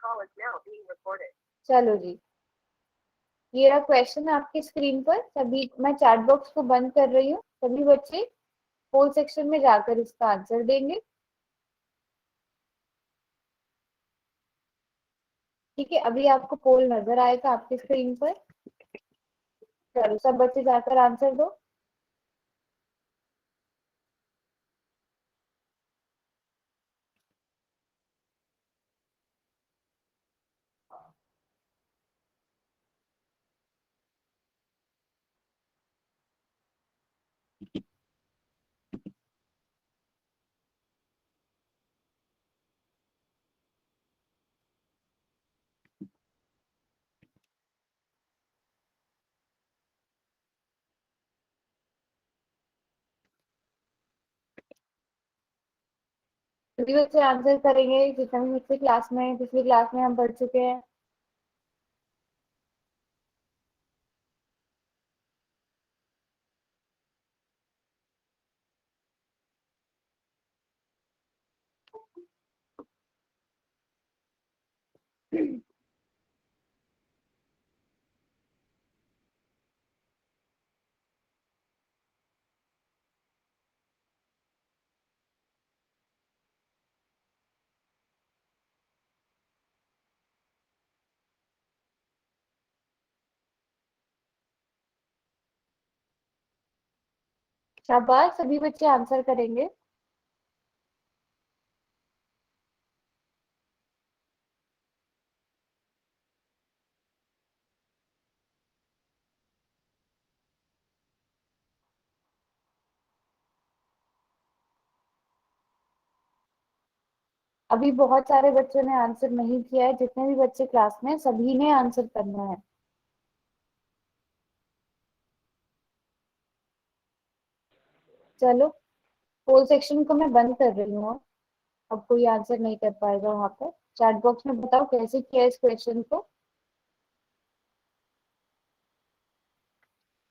चलो जी, ये रहा क्वेश्चन आपकी स्क्रीन पर। सभी, मैं चैट बॉक्स को बंद कर रही हूँ, सभी बच्चे पोल सेक्शन में जाकर इसका आंसर देंगे। ठीक है, अभी आपको पोल नजर आएगा आपकी स्क्रीन पर। चलो सब बच्चे जाकर आंसर दो। सभी बच्चे आंसर करेंगे, जितने भी बच्चे क्लास में, पिछली क्लास में हम पढ़ चुके हैं। शाबाश, सभी बच्चे आंसर करेंगे। अभी बहुत सारे बच्चों ने आंसर नहीं किया है। जितने भी बच्चे क्लास में हैं, सभी ने आंसर करना है। चलो, पोल सेक्शन को मैं बंद कर रही हूँ। अब कोई आंसर नहीं कर पाएगा वहां पर। चैट बॉक्स में बताओ कैसे किया इस क्वेश्चन को।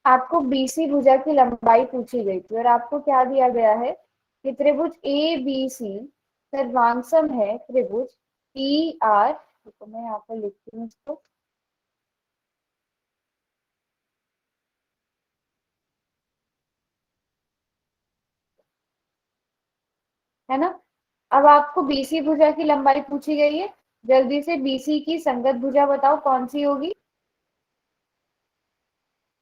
आपको बीसी भुजा की लंबाई पूछी गई थी और आपको क्या दिया गया है कि त्रिभुज ए बी सी सर्वांगसम है त्रिभुज टी आर। तो मैं यहाँ पर लिखती हूँ इसको, है ना। अब आपको बीसी भुजा की लंबाई पूछी गई है। जल्दी से बीसी की संगत भुजा बताओ कौन सी होगी।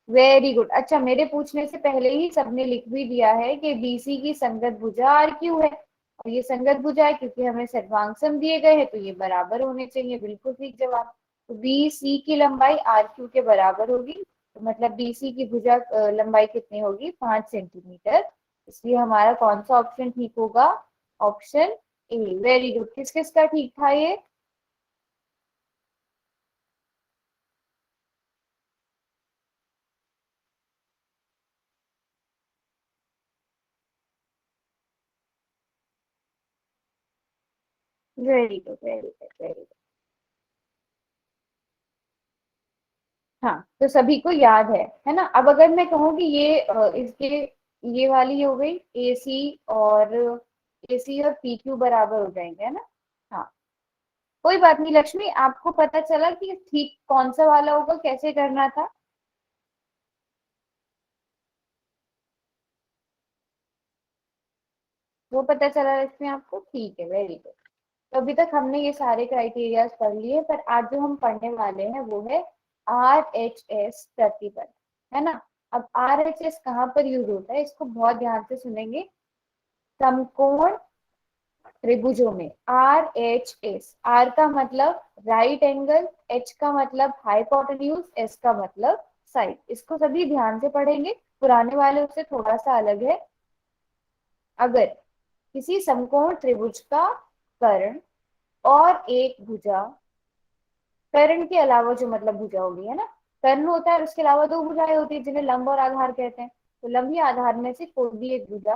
Very good. अच्छा, मेरे पूछने से पहले ही सबने लिख भी दिया है कि बीसी की संगत भुजा आर क्यू है। और ये संगत भुजा है क्योंकि हमें सर्वांगसम दिए गए हैं, तो ये बराबर होने चाहिए। बिल्कुल ठीक जवाब। तो बीसी की लंबाई आर क्यू के बराबर होगी। तो मतलब बीसी की भुजा लंबाई कितनी होगी, 5 सेंटीमीटर। इसलिए हमारा कौन सा ऑप्शन ठीक होगा, ऑप्शन ए। Very good. किस किस का ठीक था ये। Very good, very good, very good. हाँ, तो सभी को याद है ना। अब अगर मैं कहूँ कि ये इसके, ये वाली हो गई एसी और पी क्यू बराबर हो जाएंगे, है ना। हाँ, कोई बात नहीं लक्ष्मी, आपको पता चला कि ठीक कौन सा वाला होगा, कैसे करना था। वो पता चला लक्ष्मी आपको, ठीक है, वेरी गुड। तो अभी तक हमने ये सारे क्राइटेरियाज पढ़ लिए, पर आज जो हम पढ़ने वाले हैं वो है RHS प्रतिबंध, है ना। अब RHS कहाँ पर यूज होता है, इसको बहुत ध्यान से सुनेंगे। समकोण त्रिभुजों में RHS, R का मतलब राइट एंगल, H का मतलब हाइपोटेन्यूज, S का मतलब साइड। इसको सभी ध्यान से पढ़ेंगे, पुराने वाले उससे थोड़ा सा अलग है। अगर किसी समकोण त्रिभुज का कर्ण और एक भुजा, कर्ण के अलावा जो मतलब भुजा होगी, है ना। कर्ण होता है और उसके अलावा दो भुजाएं होती है जिन्हें लंब और आधार कहते हैं। तो लंबी आधार में से कोई भी एक भुजा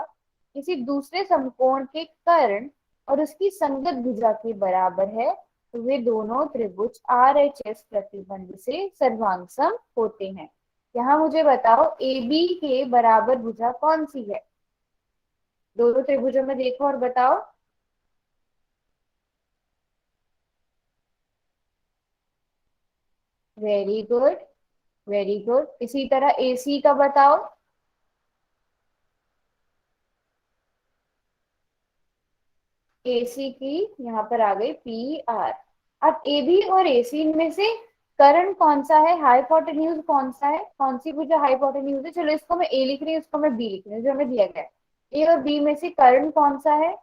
किसी दूसरे समकोण के कर्ण और उसकी संगत भुजा के बराबर है, तो वे दोनों त्रिभुज RHS प्रतिबंध से सर्वांगसम होते हैं। यहाँ मुझे बताओ AB के बराबर भुजा कौन सी है। दोनों त्रिभुजों में देखो और बताओ। Very good, very good. इसी तरह AC का बताओ। AC की यहाँ पर आ गई PR। अब AB और AC में से करंट कौन सा है, हाइपोटेन्यूज कौन सा है, कौन सी भुजा हाइपोटेन्यूज है? चलो इसको मैं A लिख रही हूँ, इसको मैं B लिख रही हूँ, जो हमें दिया गया है। A और B में से करंट कौन सा है?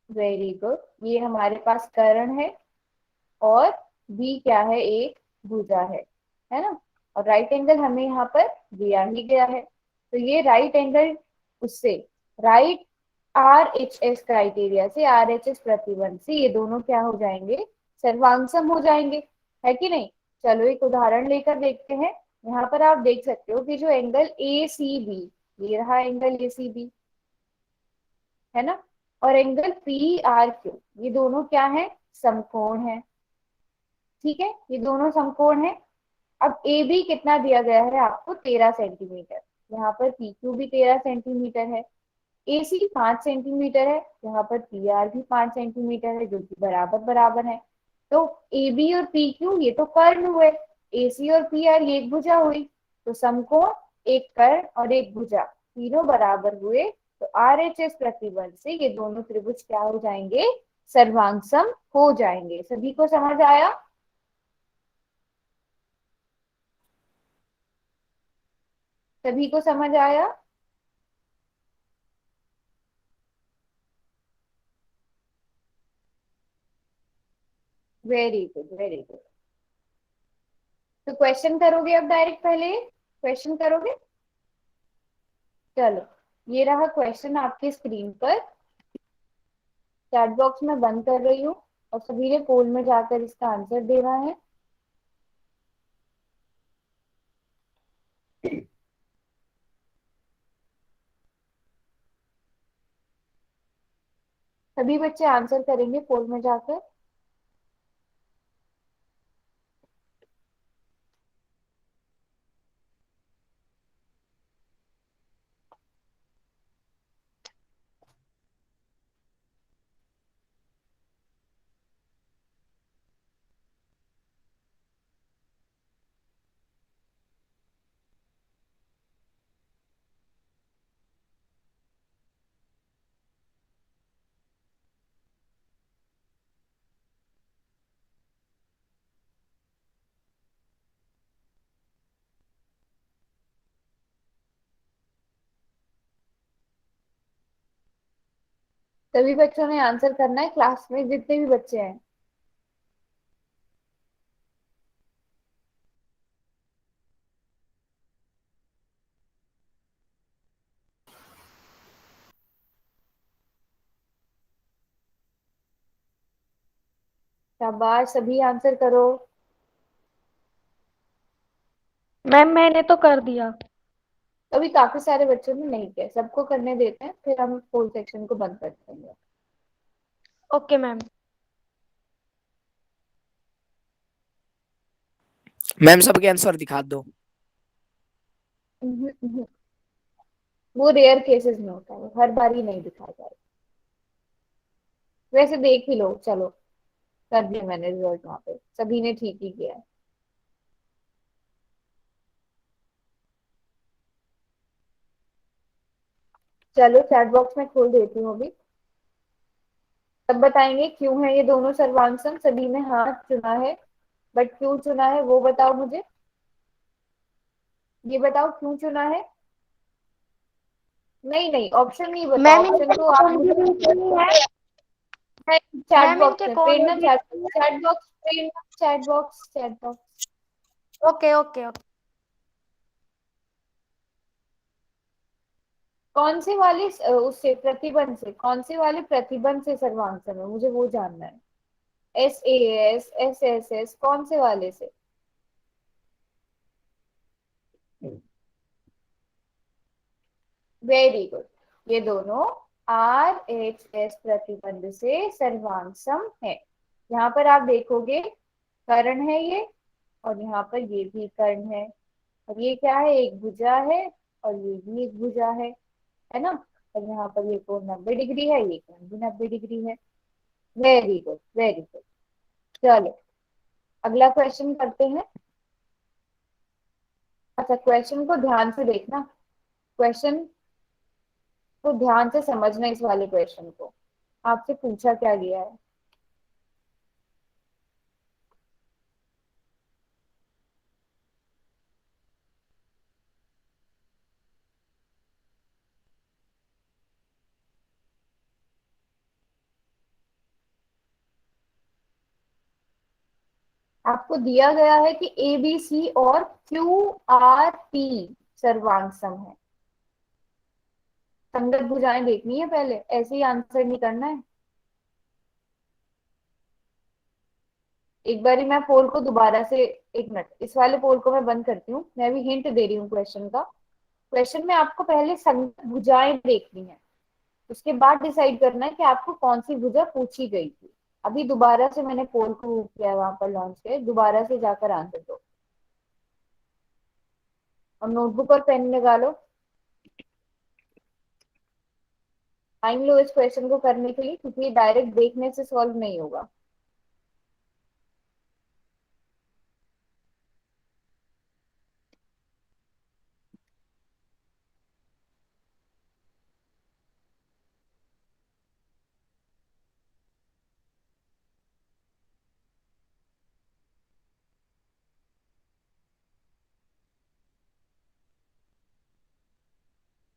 वेरी गुड, ये हमारे पास कर्ण है। और बी क्या है, एक भुजा है ना। और राइट एंगल हमें यहाँ पर दिया ही गया है, तो ये राइट एंगल उससे, राइट RHS क्राइटेरिया से, RHS प्रतिबंध से ये दोनों क्या हो जाएंगे, सर्वांगसम हो जाएंगे, है कि नहीं? चलो एक उदाहरण लेकर देखते हैं। यहाँ पर आप देख सकते हो कि जो एंगल ACB, ये रहा एंगल ACB, है ना। और एंगल PRQ, ये दोनों क्या है, समकोण है। ठीक है, ये दोनों समकोण है। अब AB कितना दिया गया है आपको, 13 सेंटीमीटर। यहाँ पर PQ भी 13 सेंटीमीटर है। AC 5 सेंटीमीटर है, यहाँ पर PR भी 5 सेंटीमीटर है, जो कि बराबर बराबर है। तो AB और PQ ये तो कर्ण हुए, AC और PR ये एक भुजा हुई। तो समकोण, एक कर्ण और एक भुजा, तीनों बराबर हुए। तो RHS प्रतिबंध से ये दोनों त्रिभुज क्या हो जाएंगे, सर्वांगसम हो जाएंगे। सभी को समझ आया? सभी को समझ आया? Very good, very good. तो क्वेश्चन करोगे अब डायरेक्ट, पहले क्वेश्चन करोगे? चलो, ये रहा क्वेश्चन आपकी स्क्रीन पर। चैट बॉक्स में बंद कर रही हूँ, और सभी ने पोल में जाकर इसका आंसर देना है। सभी बच्चे आंसर करेंगे पोल में जाकर। सभी बच्चों ने आंसर करना है, क्लास में जितने भी बच्चे हैं। शाबाश, सभी आंसर करो। मैम मैंने तो कर दिया। अभी काफी सारे बच्चों ने नहीं किया, सबको करने देते हैं, फिर हम पोल सेक्शन को बंद कर देंगे। Okay ma'am. मैम सबके आंसर दिखा दो। उहुं, उहुं। वो रेयर केसेस में होता है, हर बार ही नहीं दिखाया जाएगा। वैसे देख ही लो, चलो कर दिया मैंने रिजल्ट, वहां पे सभी ने ठीक ही किया है। चलो चैट बॉक्स में खोल देती हूँ अभी। सब बताएंगे क्यों है ये दोनों सर्वांगसम, सभी ने हाँ चुना है, बट क्यों चुना है वो बताओ मुझे। ये बताओ क्यों चुना है। नहीं नहीं, ऑप्शन नहीं बताओ, मैम ऑप्शन इनके तो आप कौन सी मुझे रीजनिंग है? चैट मैम बॉक्स इनके में, कौन प्रेरणा सी चैट, रीजनिंग है? चैट बॉक्स, प्रेरणा chat box, chat box. Okay okay okay. कौन से वाले उससे प्रतिबंध से, कौन से वाले प्रतिबंध से सर्वांगसम है, मुझे वो जानना है। SAS, SSS, कौन से वाले से? वेरी गुड, ये दोनों RHS प्रतिबंध से सर्वांगसम है। यहाँ पर आप देखोगे कर्ण है ये, और यहाँ पर ये भी कर्ण है, और ये क्या है, एक भुजा है, और ये भी एक भुजा है ना। और यहाँ पर ये कोण 90 डिग्री है, ये कोण भी 90 डिग्री है। Very good, very good. चलो अगला क्वेश्चन करते हैं। अच्छा, क्वेश्चन को ध्यान से देखना, क्वेश्चन को ध्यान से समझना, इस वाले क्वेश्चन को आपसे पूछा क्या गया है। आपको दिया गया है कि ए बी सी और क्यू आर पी सर्वांग सम है। संगत भुजाएं देखनी है पहले, ऐसे ही आंसर नहीं करना है। एक बारी मैं पोल को दोबारा से, एक मिनट, इस वाले पोल को मैं बंद करती हूँ, मैं भी हिंट दे रही हूँ क्वेश्चन का। क्वेश्चन में आपको पहले संगत भुजाएं देखनी है, उसके बाद डिसाइड करना है कि आपको कौन सी भुजा पूछी गई थी। अभी दोबारा से मैंने पोल को किया, वहां पर लॉन्च किया, दोबारा से जाकर आंसर दो और नोटबुक और पेन निकालो। टाइम लो इस क्वेश्चन को करने के लिए, क्योंकि ये डायरेक्ट देखने से सॉल्व नहीं होगा।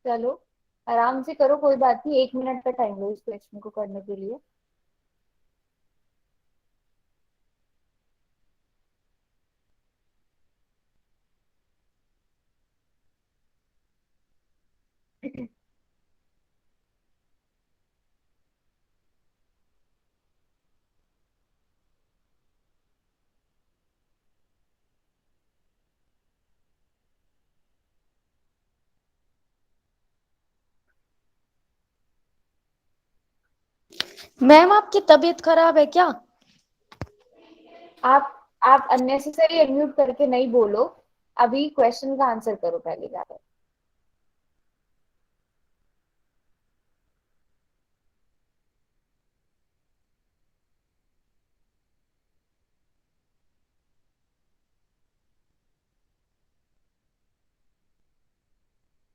चलो आराम से करो, कोई बात नहीं, 1 मिनट का टाइम लो इस क्वेश्चन को करने के लिए। मैम आपकी तबीयत खराब है क्या? आप आप अननेसेसरी अनम्यूट करके नहीं बोलो, अभी क्वेश्चन का आंसर करो पहले जाकर।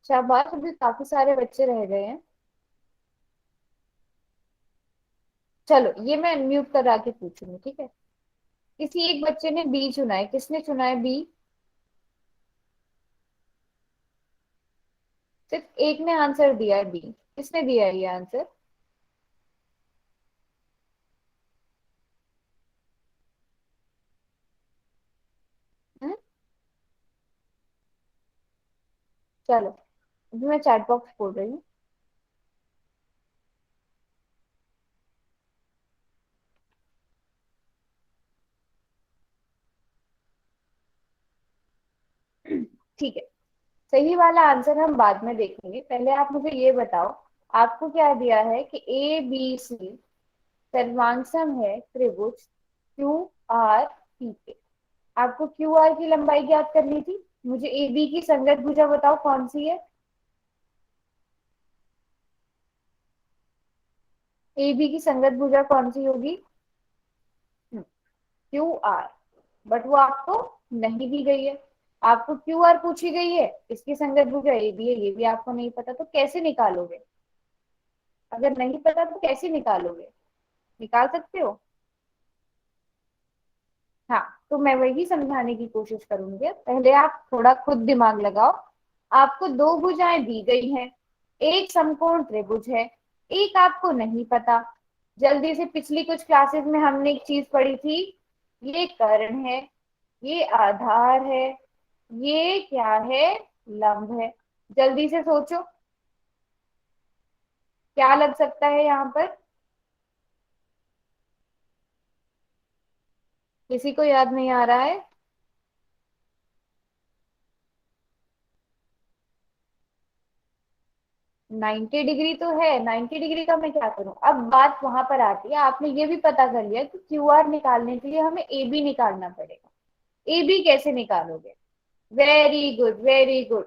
शाबाश, अभी काफी सारे बच्चे रह गए हैं। चलो ये मैं अनम्यूट करा के पूछूंगी, ठीक है। किसी एक बच्चे ने बी चुना है, किसने चुना है बी? सिर्फ एक ने आंसर दिया है बी, किसने दिया है ये आंसर? हम्म? चलो अभी मैं चैट बॉक्स खोल रही हूँ। ठीक है, सही वाला आंसर हम बाद में देखेंगे, पहले आप मुझे ये बताओ, आपको क्या दिया है कि ए बी सी सर्वांगसम है त्रिभुज क्यू आर पी के। आपको क्यू आर की लंबाई ज्ञात करनी थी, मुझे ए बी की संगत भुजा बताओ कौन सी है। ए बी की संगत भुजा कौन सी होगी? Q R. बट वो आपको नहीं दी गई है, आपको क्यू आर पूछी गई है, इसकी संगत भुजा ए बी है, ये भी आपको नहीं पता, तो कैसे निकालोगे? अगर नहीं पता तो कैसे निकालोगे? निकाल सकते हो? हाँ, तो मैं वही समझाने की कोशिश करूंगी, पहले आप थोड़ा खुद दिमाग लगाओ। आपको दो भुजाएं दी गई हैं, एक समकोण त्रिभुज है, एक आपको नहीं पता। जल्दी से, पिछली कुछ क्लासेस में हमने एक चीज पढ़ी थी, ये कर्ण है, ये आधार है, ये क्या है? लंब है। जल्दी से सोचो, क्या लग सकता है यहाँ पर? किसी को याद नहीं आ रहा है? 90 डिग्री तो है, 90 डिग्री का मैं क्या करूं? अब बात वहां पर आती है, आपने ये भी पता कर लिया कि क्यू आर निकालने के लिए हमें ए बी निकालना पड़ेगा। ए बी कैसे निकालोगे? Very good, very good.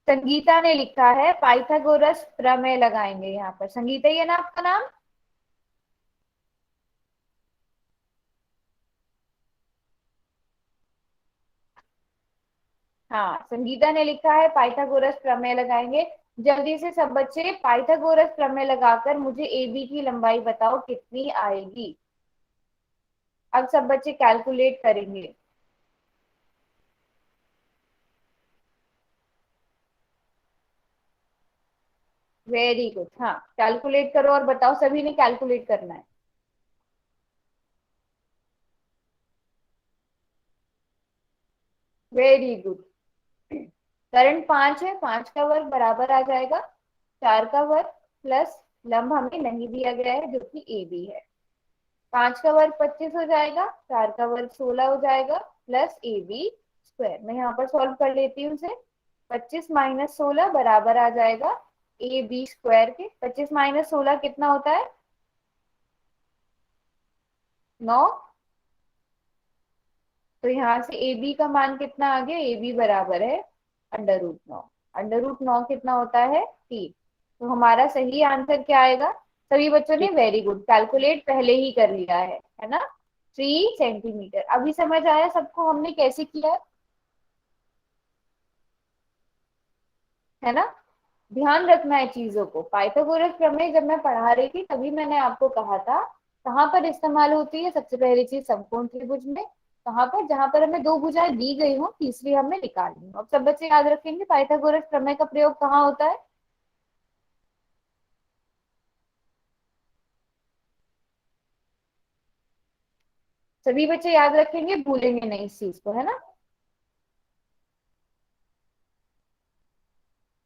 Sangeeta ने लिखा है पाइथागोरस प्रमेय लगाएंगे यहाँ पर। संगीता, ये ना आपका नाम? हाँ, संगीता ने लिखा है पाइथागोरस प्रमेय लगाएंगे। जल्दी से सब बच्चे पाइथागोरस प्रमेय लगाकर मुझे AB की लंबाई बताओ कितनी आएगी। अब सब बच्चे कैलकुलेट करेंगे। Very good. हाँ, कैलकुलेट करो और बताओ, सभी ने कैलकुलेट करना है। Very good. करंट 5 है, 5 का वर्ग बराबर आ जाएगा 4 का वर्ग प्लस लंब हमें नहीं दिया गया है जो कि AB है। 5 का वर्ग 25 हो जाएगा, 4 का वर्ग 16 हो जाएगा प्लस AB स्क्वायर। मैं यहाँ पर सॉल्व कर लेती हूँ उसे। 25 माइनस 16 बराबर आ जाएगा AB स्क्वायर के। 25 माइनस 16 कितना होता है? 9। तो यहाँ से AB का मान कितना आ गया? AB बराबर है √9। √9 कितना होता है? 3। तो हमारा सही आंसर क्या आएगा? सभी बच्चों ने वेरी गुड, कैलकुलेट पहले ही कर लिया है ना? 3 सेंटीमीटर। अभी समझ आया सबको हमने कैसे किया है ना? ध्यान रखना है चीजों को। पाइथागोरस प्रमेय जब मैं पढ़ा रही थी तभी मैंने आपको कहा था कहाँ पर इस्तेमाल होती है। सबसे पहली चीज समकोण त्रिभुज में। कहाँ पर? जहां पर हमें दो भुजाएं दी गई हो, तीसरी हमें निकालनी हो। अब सब बच्चे याद रखेंगे पाइथागोरस प्रमेय का प्रयोग कहाँ होता है। सभी बच्चे याद रखेंगे, भूलेंगे नहीं इस चीज को, है ना?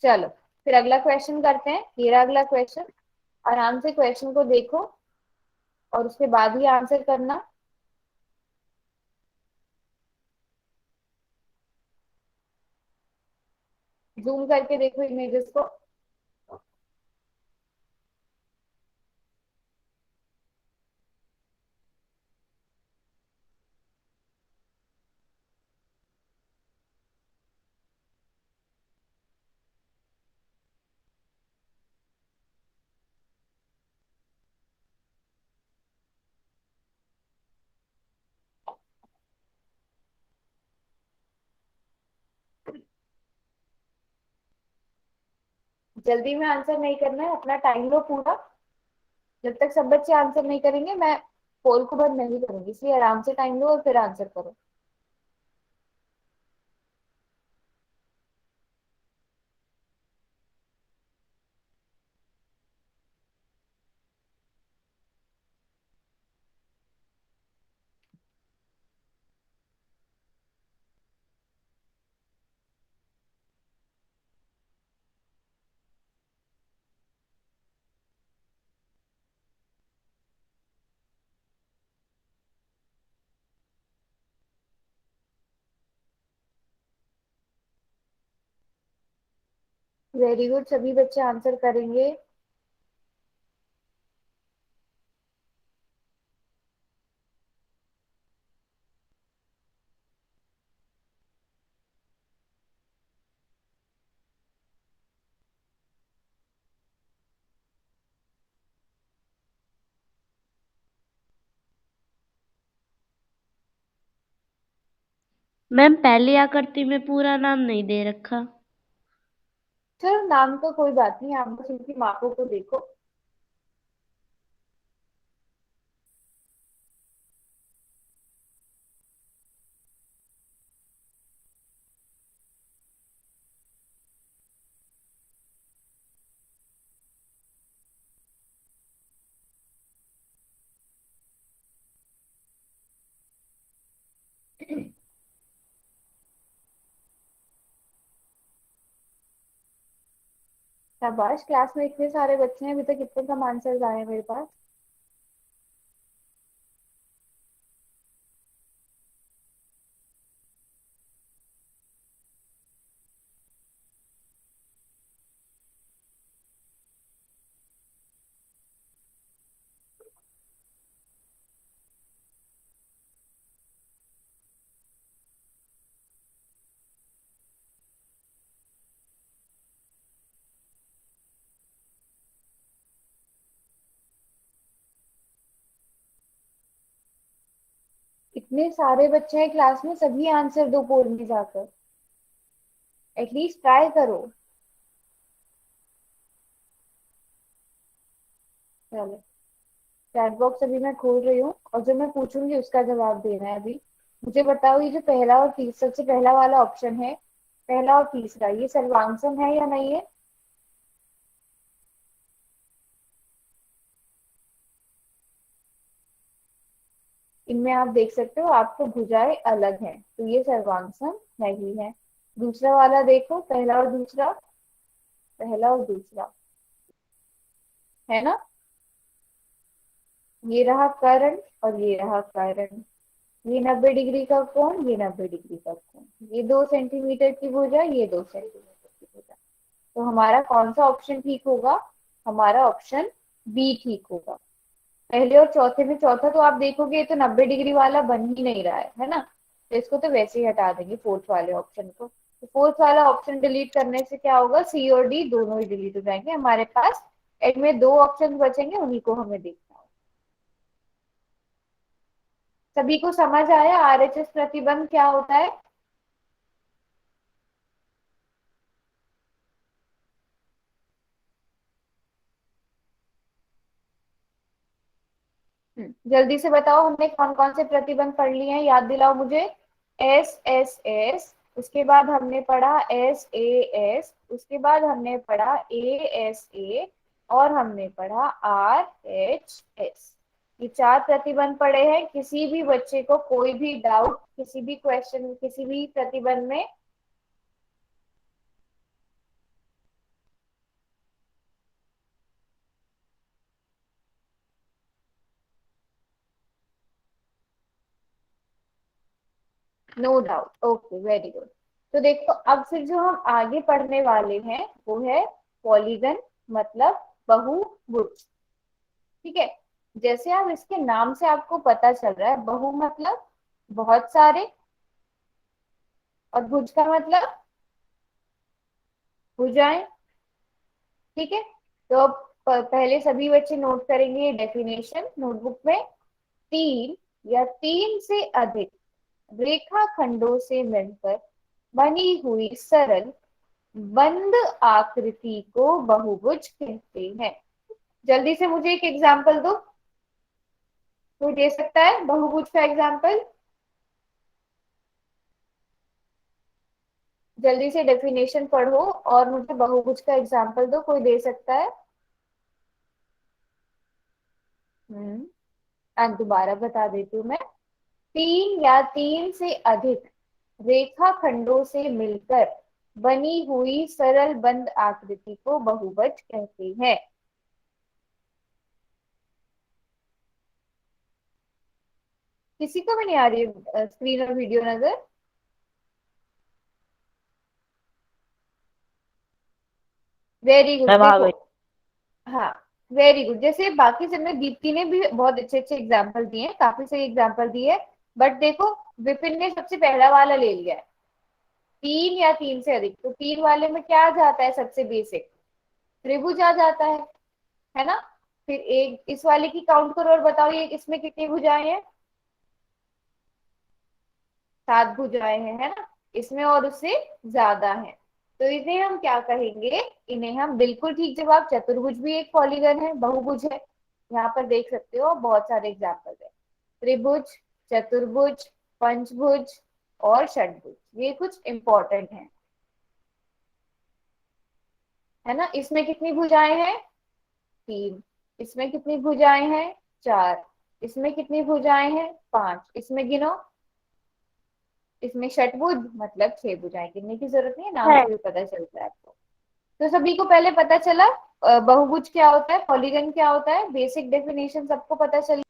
चलो, फिर अगला क्वेश्चन करते हैं। ये रहा अगला क्वेश्चन। आराम से क्वेश्चन को देखो और उसके बाद ही आंसर करना। जूम करके देखो इमेजेस को। जल्दी में आंसर नहीं करना है, अपना टाइम लो पूरा। जब तक सब बच्चे आंसर नहीं करेंगे मैं पोल को बंद नहीं करूंगी, इसलिए आराम से टाइम लो और फिर आंसर करो। वेरी गुड, सभी बच्चे आंसर करेंगे। मैम पहली आकृति में पूरा नाम नहीं दे रखा। चलो, नाम तो कोई बात नहीं, आप बस उनकी मार्कों को देखो। शाबाश, क्लास में इतने सारे बच्चे हैं, अभी तक कितने कम आंसर्स आए हैं मेरे पास। इतने सारे बच्चे हैं क्लास में, सभी आंसर दो पोल में जाकर। एटलीस्ट ट्राई करो। चलो, चैट बॉक्स अभी मैं खोल रही हूँ और जो मैं पूछूंगी उसका जवाब देना है अभी। मुझे बताओ, ये जो पहला और तीसरा, सबसे पहला वाला ऑप्शन है, पहला और तीसरा, ये सर्वांगसम है या नहीं है? इनमें आप देख सकते हो आपको भुजाएं अलग हैं, तो ये सर्वांगसम नहीं है। दूसरा वाला देखो, पहला और दूसरा, पहला और दूसरा, है ना? ये रहा कर्ण और ये रहा कर्ण। ये 90 डिग्री का कोण, ये 90 डिग्री का कोण, ये 2 सेंटीमीटर की भुजा, ये 2 सेंटीमीटर की भुजा। तो हमारा कौन सा ऑप्शन ठीक होगा? हमारा ऑप्शन बी ठीक होगा। पहले और चौथे में, चौथा तो आप देखोगे ये तो 90 डिग्री वाला बन ही नहीं रहा है ना? तो इसको तो वैसे ही हटा देंगे, फोर्थ वाले ऑप्शन को। तो फोर्थ वाला ऑप्शन डिलीट करने से क्या होगा, सी और डी दोनों ही डिलीट हो जाएंगे। हमारे पास एंड में 2 ऑप्शन बचेंगे, उन्हीं को हमें देखना होगा। सभी को समझ आया आरएचएस प्रतिबंध क्या होता है? जल्दी से बताओ, हमने कौन कौन से प्रतिबंध पढ़ लिए हैं, याद दिलाओ मुझे। एस एस एस, उसके बाद हमने पढ़ा एस ए एस, उसके बाद हमने पढ़ा ए एस ए, और हमने पढ़ा आर एच एस। ये 4 प्रतिबंध पढ़े हैं। किसी भी बच्चे को कोई भी डाउट, किसी भी क्वेश्चन, किसी भी प्रतिबंध में? No doubt, okay, very good. तो देखो, अब फिर जो हम आगे पढ़ने वाले हैं वो है पॉलीगन, मतलब बहुभुज। ठीक है? जैसे आप इसके नाम से आपको पता चल रहा है, बहु मतलब बहुत सारे, और भुज का मतलब भुजाएं। ठीक है? तो अब पहले सभी बच्चे नोट करेंगे ये डेफिनेशन नोटबुक में। तीन या तीन से अधिक रेखाखंडों से मिलकर बनी हुई सरल बंद आकृति को बहुभुज कहते हैं। जल्दी से मुझे एक एग्जांपल दो, कोई दे सकता है बहुभुज का एग्जांपल? जल्दी से डेफिनेशन पढ़ो और मुझे बहुभुज का एग्जांपल दो, कोई दे सकता है? दोबारा बता देती हूँ मैं। तीन या तीन से अधिक रेखाखंडों से मिलकर बनी हुई सरल बंद आकृति को बहुभुज कहते हैं। किसी को भी नहीं आ रही है स्क्रीन और वीडियो नजर? Very good. मैम आ देखो, गई। हाँ, वेरी गुड। जैसे बाकी सब में दीप्ति ने भी बहुत अच्छे अच्छे एग्जाम्पल दिए हैं, काफी सही एग्जाम्पल दिए हैं। बट देखो, विपिन ने सबसे पहला वाला ले लिया है, तीन या तीन से अधिक। तो तीन वाले में क्या आ जाता है सबसे बेसिक? त्रिभुज आ जाता है ना? फिर एक इस वाले की काउंट करो और बताओ ये इसमें कितनी भुजाएं हैं? 7 भुजाएं हैं, है ना? इसमें और उससे ज्यादा है। तो इन्हें हम क्या कहेंगे? इन्हें हम, बिल्कुल ठीक जवाब, चतुर्भुज भी एक पॉलीगन है, बहुभुज है। यहाँ पर देख सकते हो बहुत सारे एग्जाम्पल है। त्रिभुज, चतुर्भुज, पंचभुज और षटभुज, ये कुछ इंपॉर्टेंट है। है ना? इसमें कितनी भुजाएं हैं? 3। इसमें कितनी भुजाएं हैं? 4। इसमें कितनी भुजाएं हैं? 5। इसमें गिनो। इसमें षटभुज मतलब 6 भुजाएं, गिनने की जरूरत नहीं है, नाम है। से भी पता चलता है आपको। तो सभी को पहले पता चला बहुभुज क्या होता है, पॉलीगन क्या होता है, बेसिक डेफिनेशन सबको पता चल।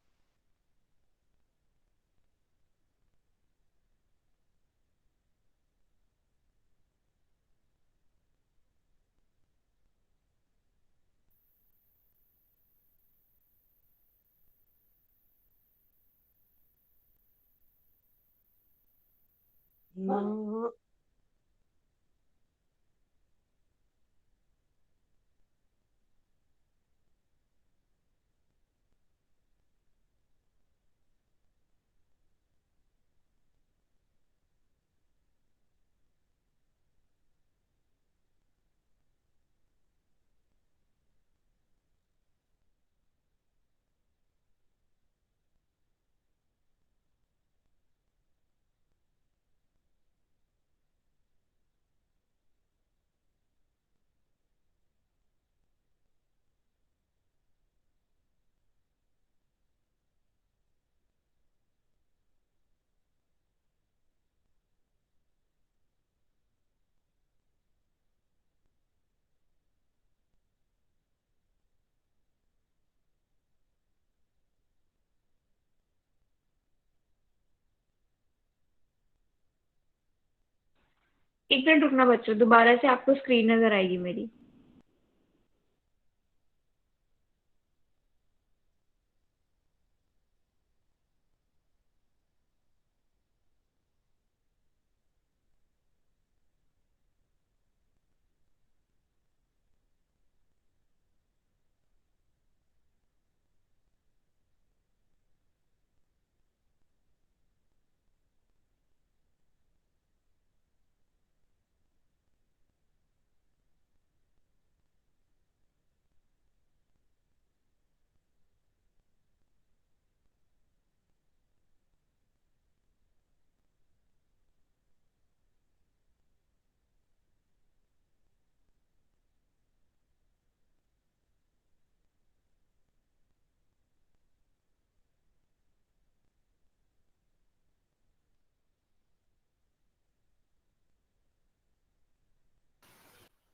एक मिनट रुकना बच्चों, दोबारा से आपको स्क्रीन नजर आएगी मेरी।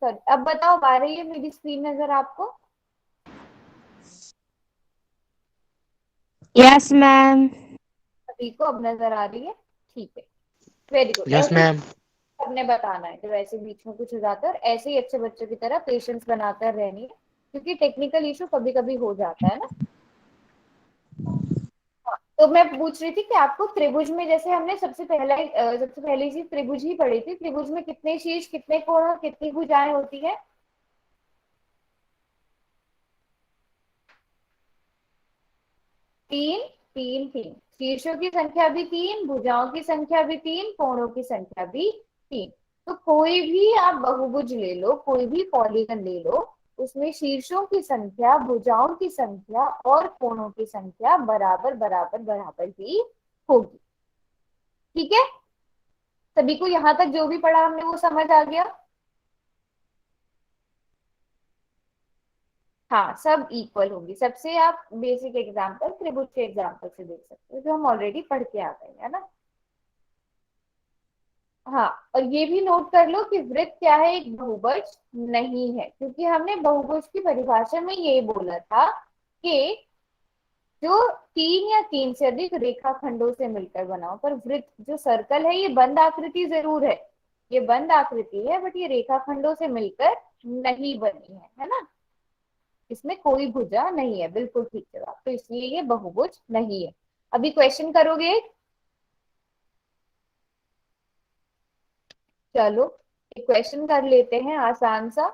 सर अब बताओ, आ रही है मेरी स्क्रीन नजर आपको? Yes ma'am. सभी को अब नजर आ रही है? ठीक है, वेरी गुड। यस ऐसे मैम। सबने बताना है, जब ऐसे बीच में कुछ हो जाता है, और ऐसे ही अच्छे बच्चों की तरह पेशेंस बनाकर रहनी है, क्योंकि टेक्निकल इशू कभी कभी हो जाता है ना। तो मैं पूछ रही थी कि आपको त्रिभुज में, जैसे हमने सबसे पहली चीज त्रिभुज ही पढ़ी थी, त्रिभुज में कितने शीर्ष, कितने कोण और कितनी भुजाएं होती है? तीन, तीन तीन। शीर्षों की संख्या भी तीन, भुजाओं की संख्या भी तीन, कोणों की संख्या भी तीन। तो कोई भी आप बहुभुज ले लो, कोई भी पॉलीगन ले लो, उसमें शीर्षों की संख्या, भुजाओं की संख्या और कोणों की संख्या बराबर बराबर बराबर ही होगी। ठीक है, सभी को यहाँ तक जो भी पढ़ा हमने वो समझ आ गया? हाँ, सब इक्वल होगी। सबसे आप बेसिक एग्जांपल त्रिभुज के एग्जांपल से देख सकते हो, जो हम ऑलरेडी पढ़ के आ गए, है ना। हाँ, और ये भी नोट कर लो कि वृत्त क्या है, एक बहुभुज नहीं है, क्योंकि हमने बहुभुज की परिभाषा में ये बोला था कि जो तीन या तीन से अधिक रेखाखंडों से मिलकर बना हो। पर वृत्त जो सर्कल है, ये बंद आकृति जरूर है, ये बंद आकृति है, बट ये रेखाखंडों से मिलकर नहीं बनी है ना। इसमें कोई भुजा नहीं है, बिल्कुल ठीक जवाब, तो इसलिए ये बहुभुज नहीं है। अभी क्वेश्चन करोगे? चलो एक क्वेश्चन कर लेते हैं आसान सा।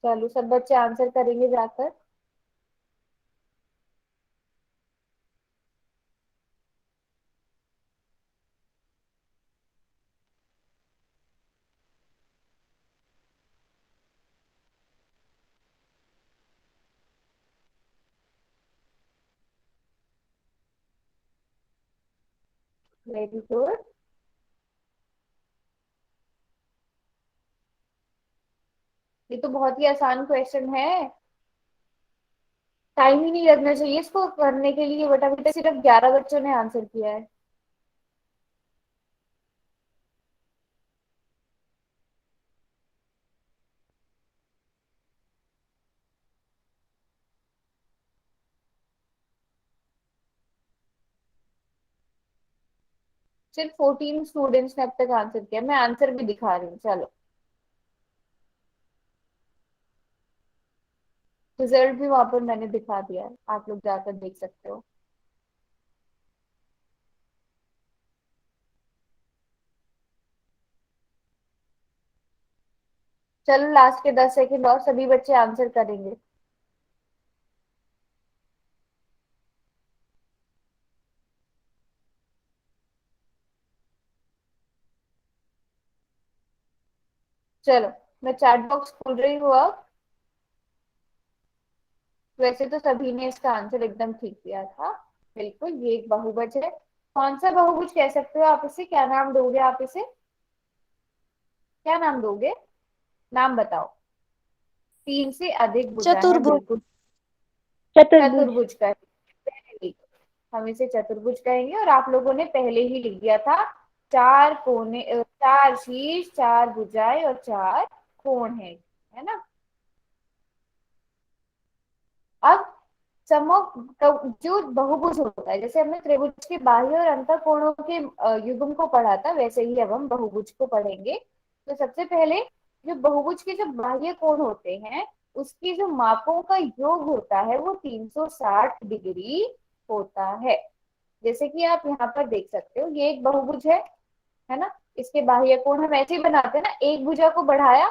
चलो सब बच्चे आंसर करेंगे जाकर। Very good. ये तो बहुत ही आसान क्वेश्चन है, टाइम ही नहीं लगना चाहिए इसको करने के लिए, बट अभी तक सिर्फ 11 बच्चों ने आंसर किया है। सिर्फ 14 स्टूडेंट्स ने अब तक आंसर किया। मैं आंसर भी दिखा रही हूँ, चलो रिजल्ट भी वहां पर मैंने दिखा दिया है, आप लोग जाकर देख सकते हो। चलो लास्ट के 10 सेकंड और, सभी बच्चे आंसर करेंगे। चलो मैं चैट बॉक्स खोल रही हूँ अब। वैसे तो सभी ने इसका आंसर एकदम ठीक दिया था, बिल्कुल ये एक बहुभुज है। कौन सा बहुभुज कह सकते हो आप इसे, क्या नाम दोगे आप इसे, क्या नाम दोगे? नाम बताओ। तीन से अधिक भुजा है, चतुर्भुज। बिल्कुल चतुर्भुज। चतुर्भुज का हम इसे चतुर्भुज कहेंगे। और आप लोगों ने पहले ही लिख दिया था, चार कोने, चार शीर्ष, चार भुजाएं और चार कोण है ना। अब जो बहुभुज होता है, जैसे हमने त्रिभुज के बाह्य और अंतः कोणों के युग्म को पढ़ा था, वैसे ही अब हम बहुभुज को पढ़ेंगे। तो सबसे पहले जो बहुभुज के जो बाह्य कोण होते हैं उसकी जो मापों का योग होता है वो 360 डिग्री होता है। जैसे कि आप यहाँ पर देख सकते हो, ये एक बहुभुज है ना। इसके बाह्य कोण हम ऐसे ही बनाते हैं ना, एक भुजा को बढ़ाया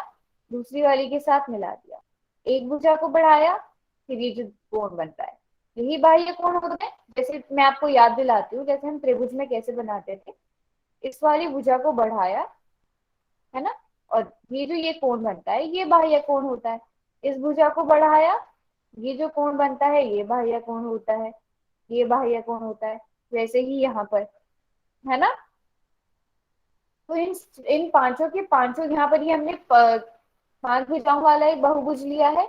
दूसरी वाली के साथ मिला दिया, एक भुजा को बढ़ाया, फिर ये जो कोण बनता है यही बाह्य कोण होता है। जैसे मैं आपको याद दिलाती हूँ, जैसे हम त्रिभुज में कैसे बनाते थे, इस वाली भुजा को बढ़ाया, है ना, और ये कोण बनता है ये बाह्य कोण होता है। इस भुजा को बढ़ाया, ये जो कोण बनता है ये बाह्य कोण होता है, ये बाह्य कोण होता है। वैसे ही यहाँ पर, है ना। तो इन पांचों के पांचों, यहाँ पर ये हमने पांच भुजाओं वाला एक बहुभुज लिया है,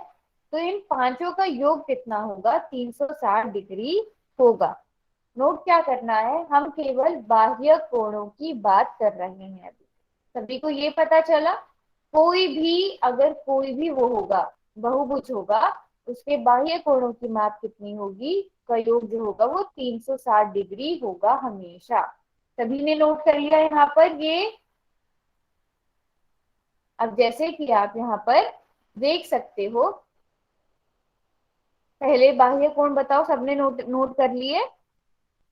तो इन पांचों का योग कितना होगा, 360 डिग्री होगा। नोट क्या करना है, हम केवल बाह्य कोणों की बात कर रहे हैं अभी। सभी को ये पता चला, कोई भी अगर कोई भी वो होगा बहुभुज होगा, उसके बाह्य कोणों की माप कितनी होगी, का योग जो होगा वो 360 डिग्री होगा हमेशा। सभी ने नोट कर लिया यहाँ पर ये। अब जैसे कि आप यहाँ पर देख सकते हो, पहले बाह्य कोण बताओ, सबने नोट नोट कर लिए।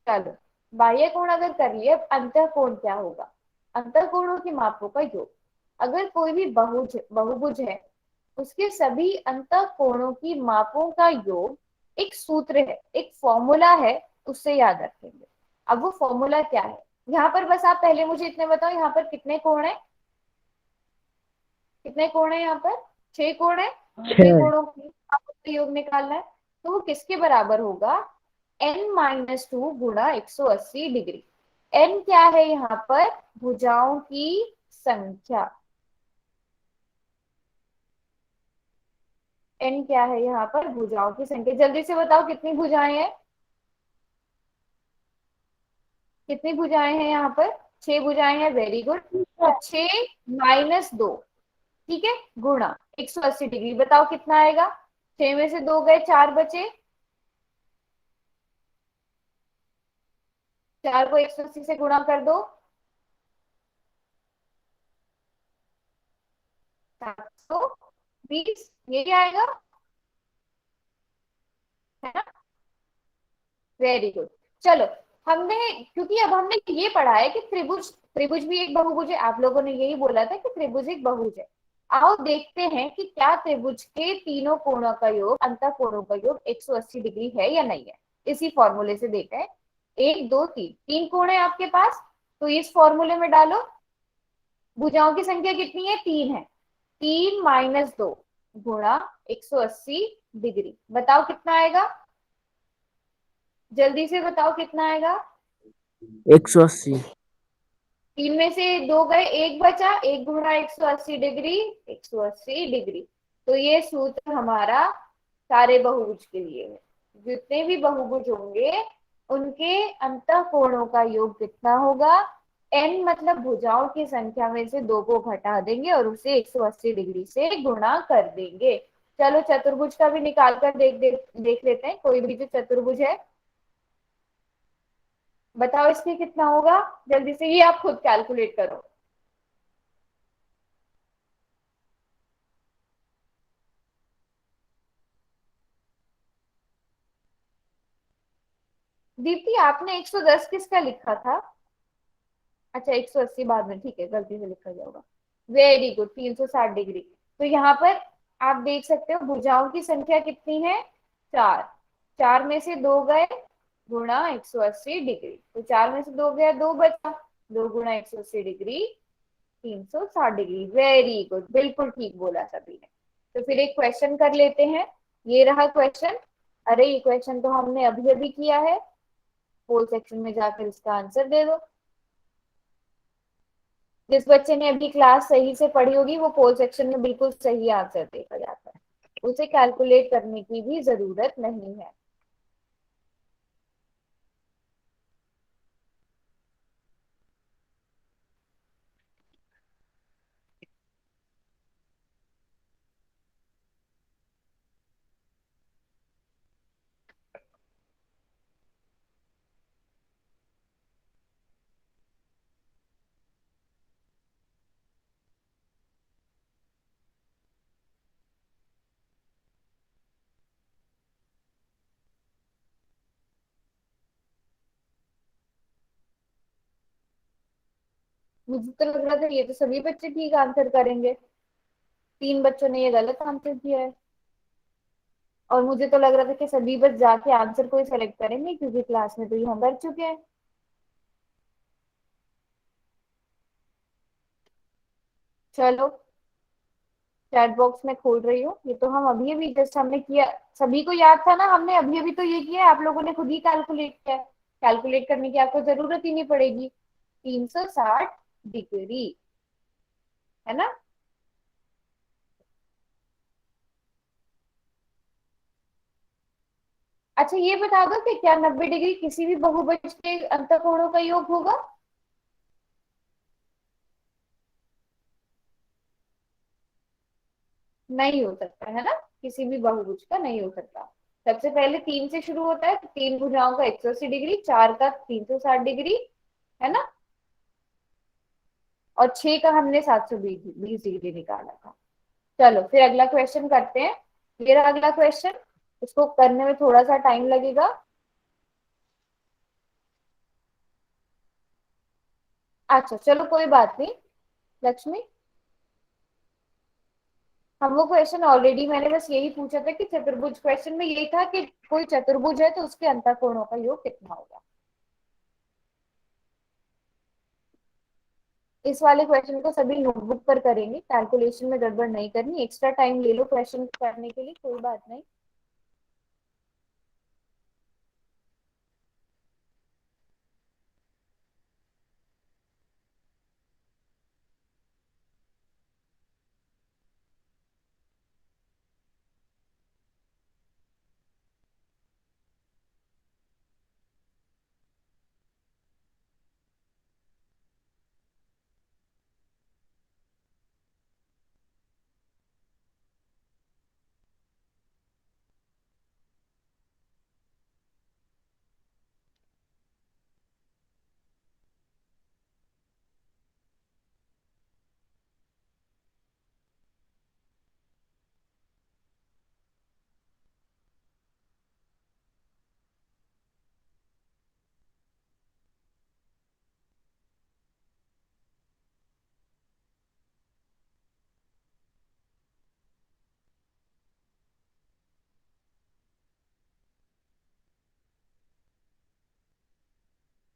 चलो, बाह्य कोण अगर कर लिए, अब अंतः कोण क्या होगा, अंतः कोणों की मापों का योग। अगर कोई भी बहुभुज है, उसके सभी अंतः कोणों की मापों का योग एक सूत्र है, एक फॉर्मूला है, उससे याद रखेंगे। अब वो फॉर्मूला क्या है, यहाँ पर बस आप पहले मुझे इतने बताओ, यहाँ पर कितने कोण है, कितने कोण है यहाँ पर, 6 कोण है। 6 छह। कोणों का योग निकालना है, तो वो किसके बराबर होगा, n-2 गुणा 180 डिग्री। n क्या है यहाँ पर, भुजाओं की संख्या। n क्या है यहाँ पर, भुजाओं की संख्या। जल्दी से बताओ कितनी भुजाएं हैं, कितनी भुजाएं हैं यहाँ पर, 6 भुजाएं हैं, वेरी गुड। तो 6 - 2, ठीक है, गुणा 180 डिग्री, बताओ कितना आएगा। 6 में से 2 गए, 4 बचे, 4 को 180 से गुणा कर दो, 720, ये क्या आएगा, है ना। Very good. चलो, हमने, क्योंकि अब हमने ये पढ़ा है कि त्रिभुज, त्रिभुज भी एक बहुभुज है, आप लोगों ने यही बोला था कि त्रिभुज एक बहुभुज है। आओ देखते हैं कि क्या त्रिभुज के तीनों कोणों का योग, अंतः कोणों का योग 180 डिग्री है या नहीं है। इसी फॉर्मूले से देखते हैं। 1 2 3, 3 कोण है आपके पास, तो इस फॉर्मूले में डालो। भुजाओं की संख्या कितनी है, 3 है, 3 - 2 गुणा 180 डिग्री, बताओ कितना आएगा, जल्दी से बताओ कितना आएगा। 180। 3 में से 2 गए, 1 बचा, 1 गुणा 180 डिग्री, 180 डिग्री। तो ये सूत्र हमारा सारे बहुभुज के लिए है। जितने भी बहुभुज होंगे उनके अंतः कोणों का योग कितना होगा, n मतलब भुजाओं की संख्या में से 2 को घटा देंगे और उसे 180 डिग्री से गुणा कर देंगे। चलो चतुर्भुज का भी निकाल कर देख लेते हैं, कोई भी जो चतुर्भुज है, बताओ इसके कितना होगा, जल्दी से, ये आप खुद कैलकुलेट करो। दीप्ति, आपने 110 किसका लिखा था, अच्छा 180 बाद में, ठीक है, गलती से लिखा गया होगा। Very good, 360 degree. तो यहाँ पर आप देख सकते हो भुजाओं की संख्या कितनी है, 4, 4 में से 2 गए, गुणा 180 डिग्री, तो 4 में से 2 गया, 2 बचा, 2 गुणा 180 डिग्री, 360 डिग्री। वेरी गुड, बिल्कुल ठीक बोला सभी ने। तो फिर एक क्वेश्चन कर लेते हैं, ये रहा क्वेश्चन। अरे ये क्वेश्चन तो हमने अभी अभी किया है, पोल सेक्शन में जाकर इसका आंसर दे दो। जिस बच्चे ने अभी क्लास सही से पढ़ी होगी वो पोल सेक्शन में बिल्कुल सही आंसर देगा जाता है, उसे कैलकुलेट करने की भी जरूरत नहीं है। मुझे तो लग रहा था ये तो सभी बच्चे ठीक आंसर करेंगे, 3 बच्चों ने ये गलत आंसर किया है। और मुझे तो लग रहा था कि सभी बस जाके आंसर को ही सेलेक्ट करेंगे, क्योंकि क्लास में तो ये हम कर चुके हैं। चलो, चैट बॉक्स में खोल रही हूँ, ये तो हम अभी अभी जस्ट हमने किया। सभी को याद था ना, हमने अभी अभी तो ये किया है, आप लोगों ने खुद ही कैलकुलेट किया है। कैलकुलेट करने की आपको जरूरत ही नहीं पड़ेगी। 360 डिग्री, है ना। अच्छा, ये बता दो कि क्या 90 डिग्री किसी भी बहुभुज के अंतःकोणों का योग होगा? नहीं हो सकता, है ना। किसी भी बहुभुज का नहीं हो सकता। सबसे पहले 3 से शुरू होता है, तो 3 भुजाओं का 180 डिग्री, 4 का 360 डिग्री, है ना। और 6 का हमने 720 डिग्री निकाला था। चलो फिर अगला क्वेश्चन करते हैं। ये रहा अगला क्वेश्चन। इसको करने में थोड़ा सा टाइम लगेगा। अच्छा चलो, कोई बात नहीं। लक्ष्मी, हम वो क्वेश्चन ऑलरेडी, मैंने बस यही पूछा था कि चतुर्भुज, क्वेश्चन में यही था कि कोई चतुर्भुज है तो उसके अंतःकोणों का योग कितना होगा। इस वाले क्वेश्चन को सभी नोटबुक पर करेंगे, कैलकुलेशन में गड़बड़ नहीं करनी। एक्स्ट्रा टाइम ले लो क्वेश्चन करने के लिए, कोई बात नहीं।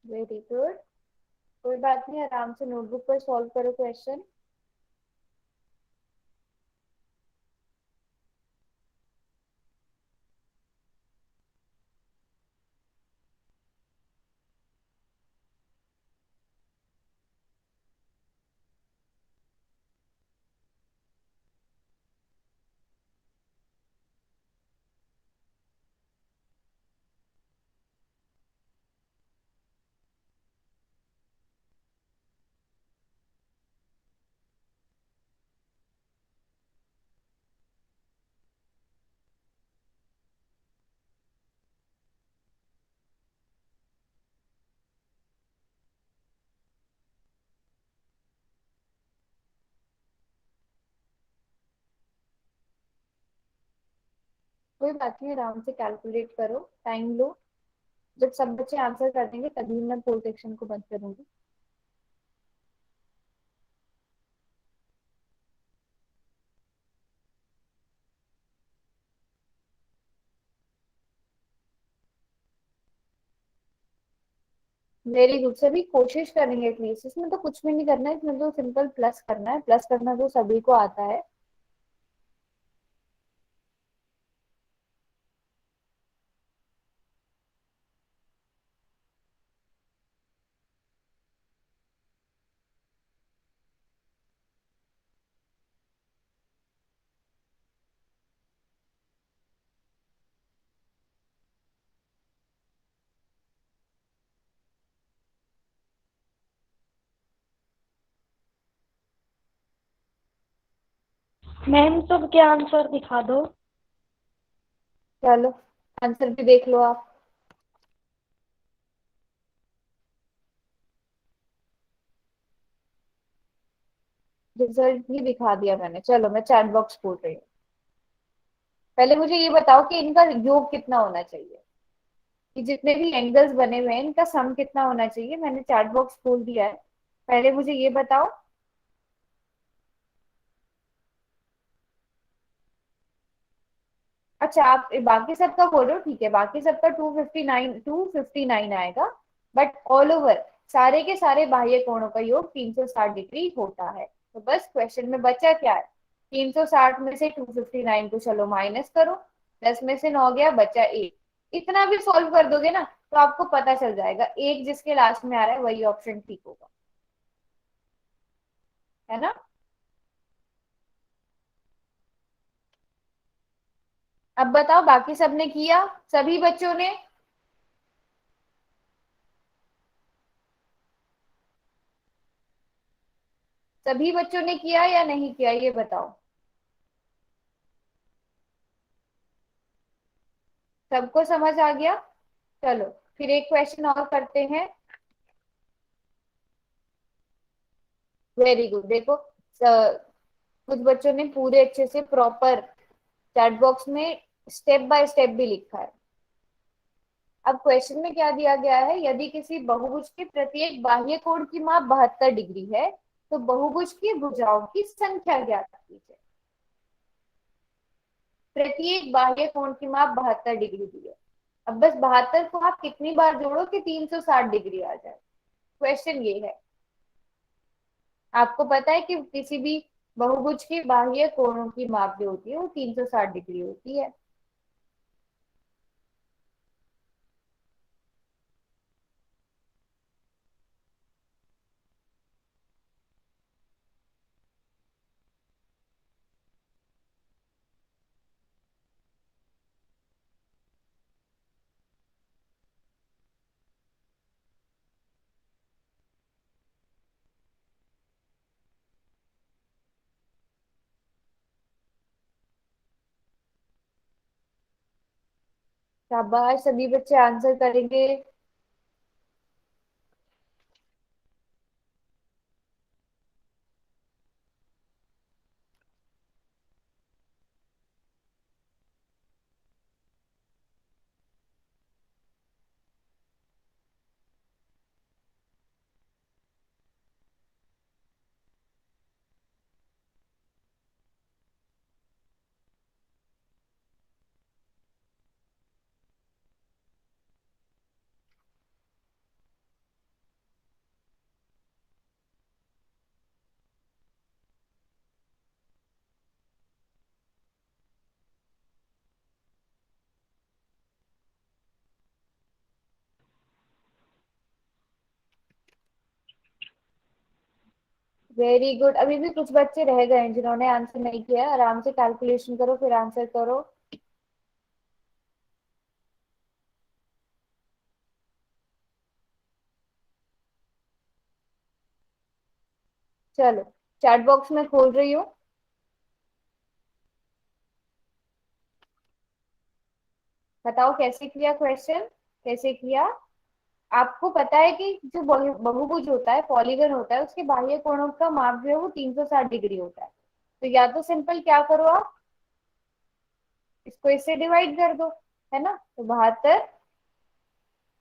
Very good. कोई बात नहीं, आराम से नोटबुक पर सॉल्व करो क्वेश्चन। कोई बात नहीं, आराम से कैलकुलेट करो, टाइम लो। जब सब बच्चे आंसर कर देंगे तभी मैं पोल सेक्शन को बंद करूंगी। वेरी गुड, सभी कोशिश करेंगे एटलीस्ट। इसमें तो कुछ भी नहीं करना है, इसमें तो सिंपल प्लस करना है, प्लस करना तो सभी को आता है। मैम सबके आंसर दिखा दो। चलो, आंसर भी देख लो आप। रिजल्ट भी दिखा दिया मैंने। चलो मैं चैट बॉक्स खोल रही हूँ। पहले मुझे ये बताओ कि इनका योग कितना होना चाहिए, कि जितने भी एंगल्स बने हुए हैं इनका सम कितना होना चाहिए। मैंने चैट बॉक्स खोल दिया है। पहले मुझे ये बताओ। अच्छा, आप बाकी सबका बोलो, ठीक है, बाकी सबका 259 आएगा। बट ऑल ओवर सारे के सारे बाह्य कोणों का योग 360 डिग्री होता है। तो बस क्वेश्चन में बचा क्या है, 360 में से 259 को चलो माइनस करो, 10 में से 9 गया, बचा एक। इतना भी सॉल्व कर दोगे ना तो आपको पता चल जाएगा, एक जिसके लास्ट में आ रहा है वही ऑप्शन ठीक होगा, है ना। अब बताओ, बाकी सबने किया, सभी बच्चों ने? सभी बच्चों ने किया या नहीं किया, ये बताओ। सबको समझ आ गया? चलो फिर एक क्वेश्चन और करते हैं। Very good. देखो, कुछ बच्चों ने पूरे अच्छे से प्रॉपर चैट बॉक्स में स्टेप बाय स्टेप भी लिखा है। अब क्वेश्चन में क्या दिया गया है, यदि किसी बहुभुज के प्रत्येक बाह्य कोण की माप 72 डिग्री है तो बहुभुज की भुजाओं की संख्या ज्ञात कीजिए। प्रत्येक बाह्य कोण की माप 72 डिग्री दी है। अब बस 72 को आप कितनी बार जोड़ो कि 360 डिग्री आ जाए, क्वेश्चन ये है। आपको पता है कि किसी भी बहुभुज की बाह्य कोणों की माप जो होती है वो 360 डिग्री होती है। शाबाश, सभी बच्चे आंसर करेंगे। Very good. अभी भी कुछ बच्चे रह गए हैं जिन्होंने आंसर नहीं किया, आराम से कैलकुलेशन करो फिर आंसर करो। चलो चैट बॉक्स में खोल रही हूँ, बताओ कैसे किया क्वेश्चन, कैसे किया। आपको पता है कि जो बहुभुज होता है, पॉलीगन होता है, उसके बाह्य कोणों का माप जो है वो 360 डिग्री होता है। तो या तो सिंपल क्या करो आप, इसको इससे डिवाइड कर दो, है ना, तो 72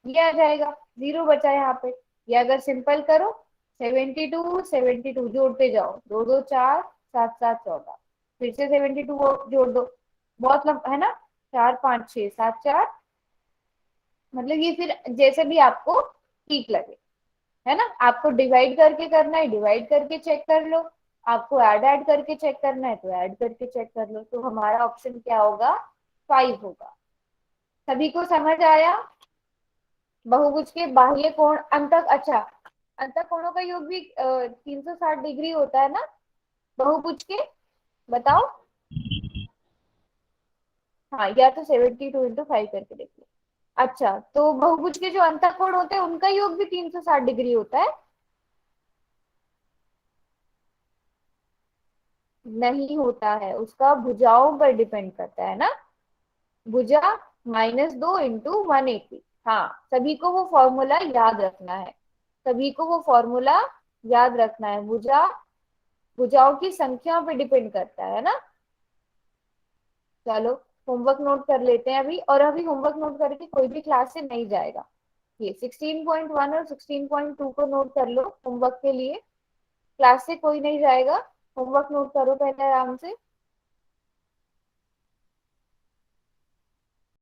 ये आ जाएगा, जीरो बचा यहाँ पे। या अगर सिंपल करो, 72 जोड़ते जाओ, दो दो चार, सात सात 14, फिर से 72 जोड़ दो, बहुत है ना, चार पाँच छह सात चार, मतलब ये फिर जैसे भी आपको ठीक लगे, है ना। आपको डिवाइड करके करना है, डिवाइड करके चेक कर लो, आपको ऐड ऐड करके चेक करना है तो ऐड करके चेक कर लो। तो हमारा ऑप्शन क्या होगा, 5 होगा। सभी को समझ आया? बहुभुज के बाह्य कोण अंतक, अच्छा, अंतक कोणों का योग भी 360 डिग्री होता है ना बहुभुज के, बताओ। हाँ, या तो 72 × 5 करके देख लो। अच्छा, तो बहुभुज के जो अंतक कोण होते हैं उनका योग भी 360 डिग्री होता है? नहीं होता है, उसका भुजाओं पर डिपेंड करता है ना। भुजा -2 × 180। हाँ, सभी को वो फॉर्मूला याद रखना है, सभी को वो फॉर्मूला याद रखना है। भुजाओं की संख्या पे डिपेंड करता है ना। चलो होमवर्क नोट कर लेते हैं अभी, और अभी होमवर्क नोट करके कोई भी क्लास से नहीं जाएगा। ये 16.1 और 16.2 को नोट कर लो होमवर्क के लिए। क्लास से कोई नहीं जाएगा, होमवर्क नोट करो पहले आराम से।